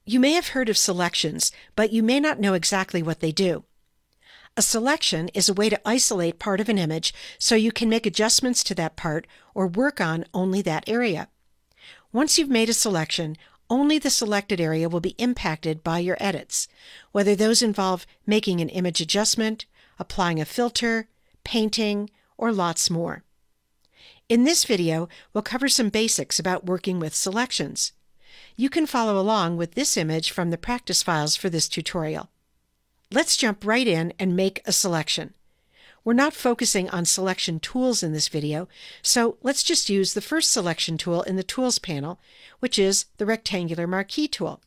You may have heard of selections, but you may not know exactly what they do. A selection is a way to isolate part of an image so you can make adjustments to that part or work on only that area. Once you've made a selection, only the selected area will be impacted by your edits, whether those involve making an image adjustment, applying a filter, painting, or lots more. In this video, we'll cover some basics about working with selections. You can follow along with this image from the practice files for this tutorial. Let's jump right in and make a selection. We're not focusing on selection tools in this video, so let's just use the first selection tool in the Tools panel, which is the Rectangular Marquee tool.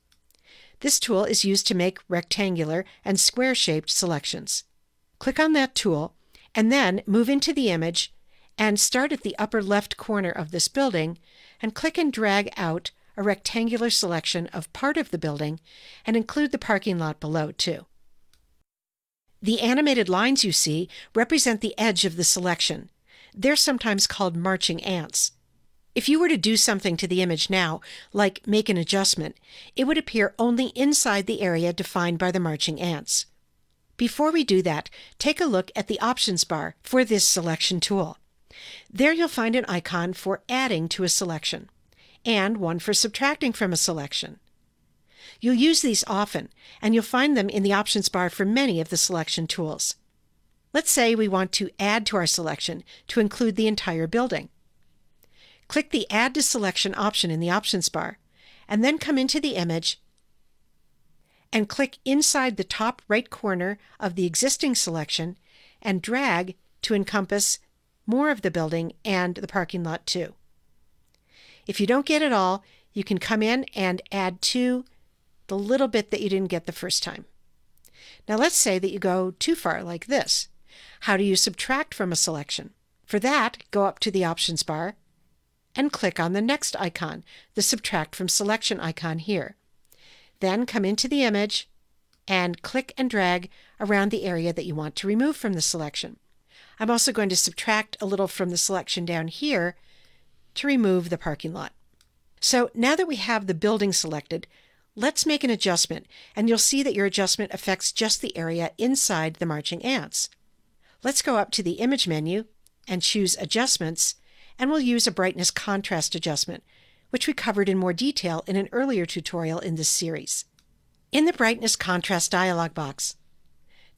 This tool is used to make rectangular and square-shaped selections. Click on that tool, and then move into the image and start at the upper left corner of this building, and click and drag out a rectangular selection of part of the building, and include the parking lot below too. The animated lines you see represent the edge of the selection. They're sometimes called marching ants. If you were to do something to the image now, like make an adjustment, it would appear only inside the area defined by the marching ants. Before we do that, take a look at the options bar for this selection tool. There you'll find an icon for adding to a selection, and one for subtracting from a selection. You'll use these often, and you'll find them in the options bar for many of the selection tools. Let's say we want to add to our selection to include the entire building. Click the Add to Selection option in the options bar, and then come into the image and click inside the top right corner of the existing selection and drag to encompass more of the building and the parking lot too. If you don't get it all, you can come in and add to the little bit that you didn't get the first time. Now let's say that you go too far like this. How do you subtract from a selection? For that, go up to the options bar and click on the next icon, the Subtract from Selection icon here. Then come into the image and click and drag around the area that you want to remove from the selection. I'm also going to subtract a little from the selection down here to remove the parking lot. So now that we have the building selected, let's make an adjustment, and you'll see that your adjustment affects just the area inside the marching ants. Let's go up to the Image menu and choose Adjustments, and we'll use a brightness contrast adjustment, which we covered in more detail in an earlier tutorial in this series. In the Brightness Contrast dialog box,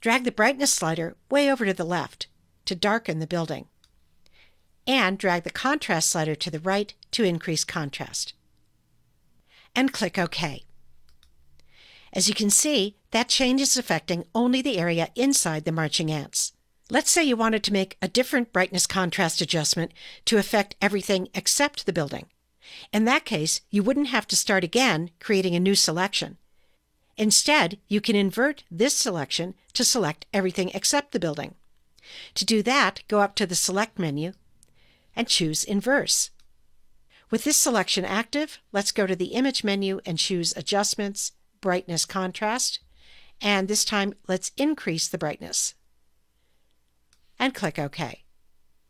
drag the brightness slider way over to the left to darken the building, and drag the contrast slider to the right to increase contrast. And click OK. As you can see, that change is affecting only the area inside the marching ants. Let's say you wanted to make a different brightness contrast adjustment to affect everything except the building. In that case, you wouldn't have to start again creating a new selection. Instead, you can invert this selection to select everything except the building. To do that, go up to the Select menu and choose Inverse. With this selection active, let's go to the Image menu and choose Adjustments, Brightness Contrast, and this time let's increase the brightness. And click OK.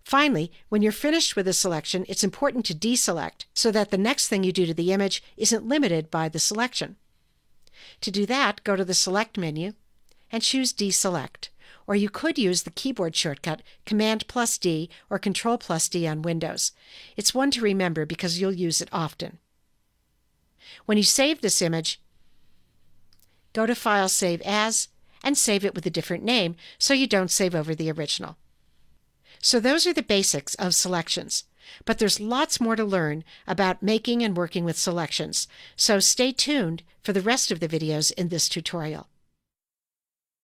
Finally, when you're finished with a selection, it's important to deselect so that the next thing you do to the image isn't limited by the selection. To do that, go to the Select menu and choose Deselect, or you could use the keyboard shortcut Command+D or Control+D on Windows. It's one to remember because you'll use it often. When you save this image, go to File, Save As, and save it with a different name so you don't save over the original. So those are the basics of selections, but there's lots more to learn about making and working with selections, so stay tuned for the rest of the videos in this tutorial.